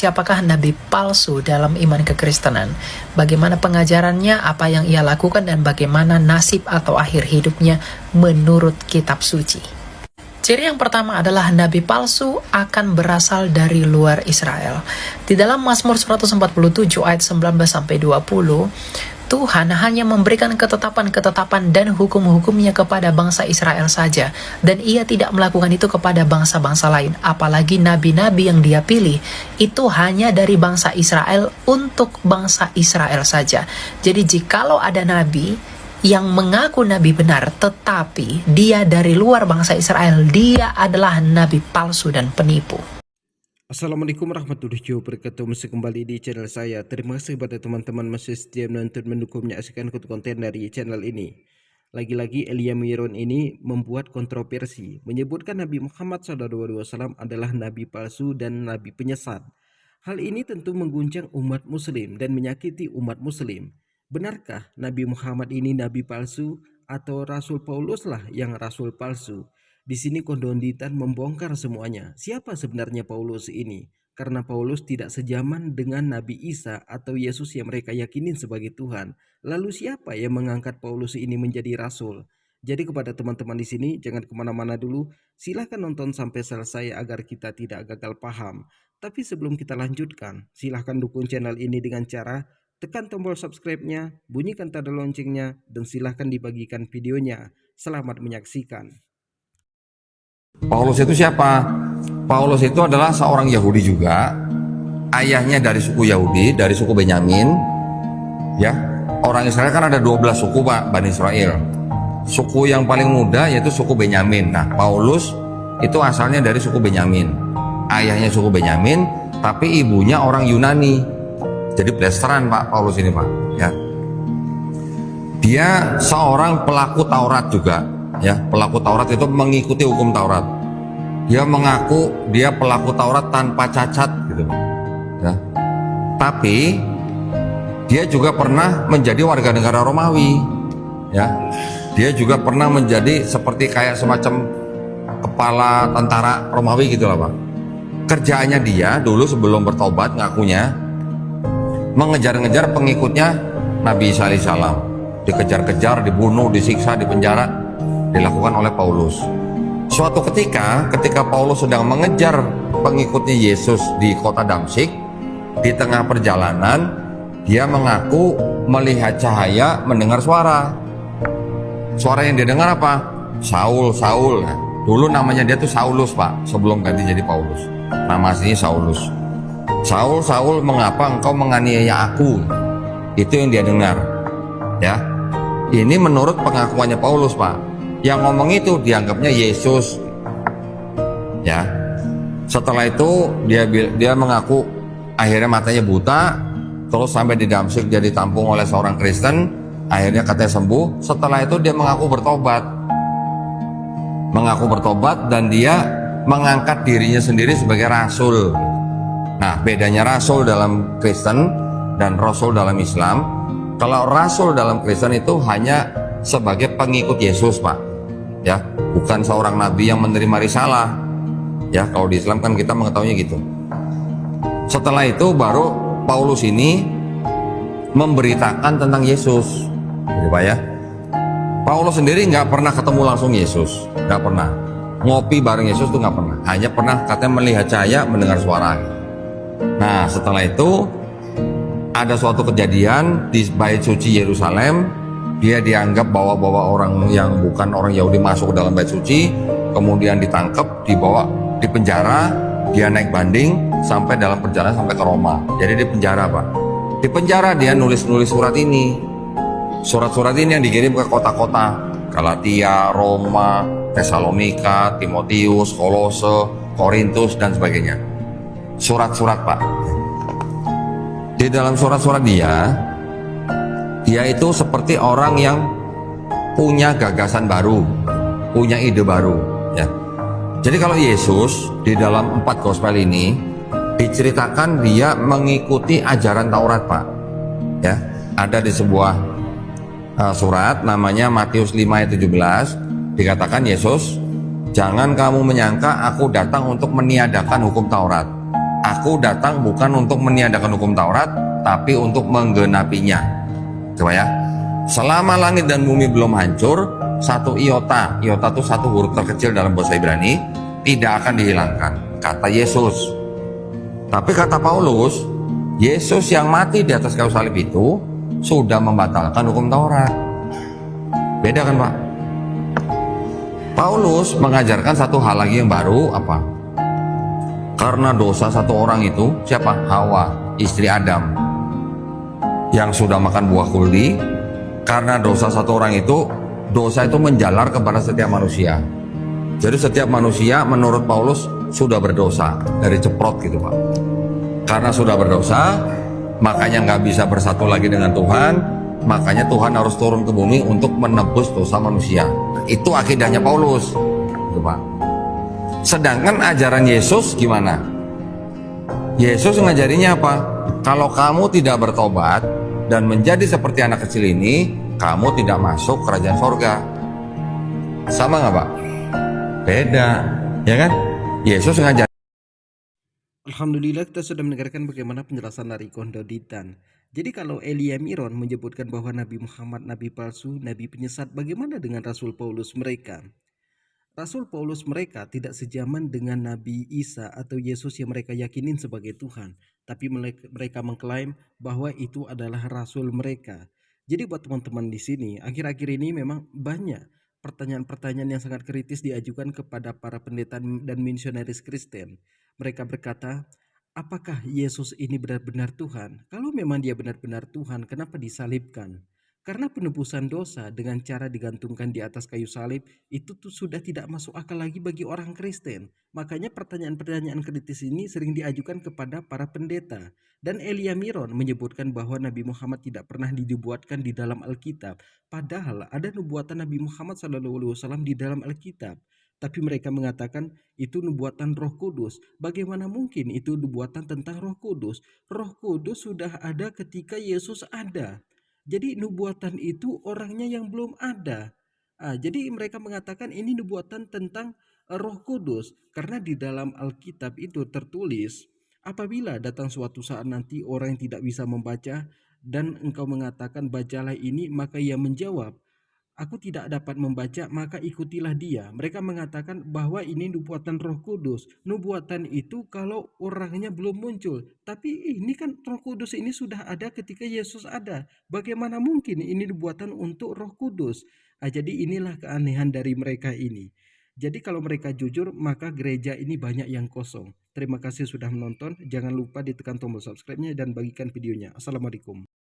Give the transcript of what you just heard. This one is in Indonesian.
siapakah nabi palsu dalam iman kekristenan, bagaimana pengajarannya, apa yang ia lakukan, dan bagaimana nasib atau akhir hidupnya menurut kitab suci. Ciri yang pertama adalah nabi palsu akan berasal dari luar Israel. Di dalam Mazmur 147 ayat 19-20, Tuhan hanya memberikan ketetapan-ketetapan dan hukum-hukumnya kepada bangsa Israel saja, dan ia tidak melakukan itu kepada bangsa-bangsa lain. Apalagi nabi-nabi yang dia pilih itu hanya dari bangsa Israel untuk bangsa Israel saja. Jadi jikalau ada nabi yang mengaku nabi benar tetapi dia dari luar bangsa Israel, dia adalah nabi palsu dan penipu. Assalamualaikum warahmatullahi wabarakatuh. Masih kembali di channel saya. Terima kasih kepada teman-teman masih setia menonton, mendukung, menyaksikan konten dari channel ini. Lagi-lagi Elia Miron ini membuat kontroversi, menyebutkan Nabi Muhammad SAW adalah nabi palsu dan nabi penyesat. Hal ini tentu mengguncang umat muslim dan menyakiti umat muslim. Benarkah Nabi Muhammad ini nabi palsu atau Rasul Paulus lah yang rasul palsu? Di sini Kondonditan membongkar semuanya. Siapa sebenarnya Paulus ini? Karena Paulus tidak sejaman dengan Nabi Isa atau Yesus yang mereka yakinin sebagai Tuhan. Lalu siapa yang mengangkat Paulus ini menjadi rasul? Jadi kepada teman-teman di sini, jangan kemana-mana dulu. Silahkan nonton sampai selesai agar kita tidak gagal paham. Tapi sebelum kita lanjutkan, silahkan dukung channel ini dengan cara tekan tombol subscribe-nya, bunyikan tanda loncengnya, dan silahkan dibagikan videonya. Selamat menyaksikan. Paulus itu siapa? Paulus itu adalah seorang Yahudi juga. Ayahnya dari suku Yahudi, dari suku Benyamin. Ya, orang Israel kan ada 12 suku, Pak, Bani Israel. Suku yang paling muda yaitu suku Benyamin. Nah, Paulus itu asalnya dari suku Benyamin. Ayahnya suku Benyamin, tapi ibunya orang Yunani. Jadi blasteran Pak Paulus ini, Pak. Ya. Dia seorang pelaku Taurat juga. Ya, pelaku Taurat itu mengikuti hukum Taurat. Dia mengaku dia pelaku Taurat tanpa cacat gitu. Ya. Tapi dia juga pernah menjadi warga negara Romawi. Ya. Dia juga pernah menjadi seperti kayak semacam kepala tentara Romawi gitu lah, Pak. Kerjaannya dia dulu sebelum bertobat ngakunya mengejar-ngejar pengikutnya Nabi Isa alaihissalam. Dikejar-kejar, dibunuh, disiksa, dipenjara dilakukan oleh Paulus. Suatu ketika Paulus sedang mengejar pengikutnya Yesus di kota Damsyik, di tengah perjalanan dia mengaku melihat cahaya, mendengar suara. Suara yang dia dengar apa? Saul, Saul. Nah, dulu namanya dia tuh Saulus, Pak, sebelum ganti jadi Paulus. Nama aslinya Saulus. Saul, Saul, mengapa engkau menganiaya aku? Itu yang dia dengar. Ya. Ini menurut pengakuannya Paulus, Pak. Yang ngomong itu dianggapnya Yesus. Ya. Setelah itu dia mengaku akhirnya matanya buta, terus sampai di Damsyik dia ditampung oleh seorang Kristen, akhirnya katanya sembuh. Setelah itu dia mengaku bertobat dan dia mengangkat dirinya sendiri sebagai rasul. Nah, bedanya rasul dalam Kristen dan rasul dalam Islam. Kalau rasul dalam Kristen itu hanya sebagai pengikut Yesus, Pak. Ya, bukan seorang nabi yang menerima risalah. Ya, kalau di Islam kan kita mengetahuinya gitu. Setelah itu baru Paulus ini memberitakan tentang Yesus. Jadi, Pak, ya. Paulus sendiri nggak pernah ketemu langsung Yesus, nggak pernah. Ngopi bareng Yesus tuh nggak pernah. Hanya pernah katanya melihat cahaya, mendengar suara. Nah, setelah itu ada suatu kejadian di Bait Suci Yerusalem. Dia dianggap bawa orang yang bukan orang Yahudi masuk ke dalam Bait Suci, kemudian ditangkap, dibawa di penjara, dia naik banding sampai dalam perjalanan sampai ke Roma. Jadi di penjara, Pak. Di penjara dia nulis surat ini. Surat-surat ini yang dikirim ke kota-kota Galatia, Roma, Tesalonika, Timotius, Kolose, Korintus dan sebagainya. Surat-surat, Pak. Di dalam surat-surat dia itu seperti orang yang punya gagasan baru, punya ide baru, ya. Jadi kalau Yesus di dalam 4 gospel ini diceritakan dia mengikuti ajaran Taurat, Pak. Ya, ada di sebuah surat namanya Matius 5 ayat 17 dikatakan Yesus, "Jangan kamu menyangka aku datang untuk meniadakan hukum Taurat, Aku datang bukan untuk meniadakan hukum Taurat, tapi untuk menggenapinya. Coba ya. Selama langit dan bumi belum hancur, satu iota itu satu huruf terkecil dalam bahasa Ibrani, tidak akan dihilangkan, kata Yesus. Tapi kata Paulus, Yesus yang mati di atas kayu salib itu sudah membatalkan hukum Taurat. Beda kan Pak? Paulus mengajarkan satu hal lagi yang baru, apa? Karena dosa satu orang itu, siapa? Hawa, istri Adam, yang sudah makan buah kuldi. Karena dosa satu orang itu, dosa itu menjalar kepada setiap manusia. Jadi setiap manusia menurut Paulus sudah berdosa, dari ceprot gitu Pak. Karena sudah berdosa, makanya nggak bisa bersatu lagi dengan Tuhan. Makanya Tuhan harus turun ke bumi untuk menebus dosa manusia. Itu akidahnya Paulus, gitu Pak. Sedangkan ajaran Yesus gimana? Yesus ngajarinya apa? Kalau kamu tidak bertobat dan menjadi seperti anak kecil ini, kamu tidak masuk kerajaan sorga. Sama nggak Pak? Beda, ya kan? Yesus ngajar. Alhamdulillah kita sudah mendengarkan bagaimana penjelasan dari Kondoditan. Jadi kalau Elia Miron menyebutkan bahwa Nabi Muhammad nabi palsu, nabi penyesat, bagaimana dengan Rasul Paulus mereka? Rasul Paulus mereka tidak sejaman dengan Nabi Isa atau Yesus yang mereka yakinin sebagai Tuhan, tapi mereka mengklaim bahwa itu adalah rasul mereka. Jadi buat teman-teman di sini, akhir-akhir ini memang banyak pertanyaan-pertanyaan yang sangat kritis diajukan kepada para pendeta dan misionaris Kristen. Mereka berkata, apakah Yesus ini benar-benar Tuhan? Kalau memang dia benar-benar Tuhan, kenapa disalibkan? Karena penebusan dosa dengan cara digantungkan di atas kayu salib itu tuh sudah tidak masuk akal lagi bagi orang Kristen. Makanya pertanyaan-pertanyaan kritis ini sering diajukan kepada para pendeta. Dan Elia Miron menyebutkan bahwa Nabi Muhammad tidak pernah dinubuatkan di dalam Alkitab. Padahal ada nubuatan Nabi Muhammad SAW di dalam Alkitab. Tapi mereka mengatakan itu nubuatan Roh Kudus. Bagaimana mungkin itu nubuatan tentang Roh Kudus? Roh Kudus sudah ada ketika Yesus ada. Jadi nubuatan itu orangnya yang belum ada. Jadi mereka mengatakan ini nubuatan tentang Roh Kudus. Karena di dalam Alkitab itu tertulis, apabila datang suatu saat nanti orang yang tidak bisa membaca dan engkau mengatakan bacalah ini, maka ia menjawab, aku tidak dapat membaca, maka ikutilah dia. Mereka mengatakan bahwa ini nubuatan Roh Kudus. Nubuatan itu kalau orangnya belum muncul. Tapi ini kan Roh Kudus ini sudah ada ketika Yesus ada. Bagaimana mungkin ini nubuatan untuk Roh Kudus? Jadi inilah keanehan dari mereka ini. Jadi kalau mereka jujur, maka gereja ini banyak yang kosong. Terima kasih sudah menonton. Jangan lupa ditekan tombol subscribe-nya dan bagikan videonya. Assalamualaikum.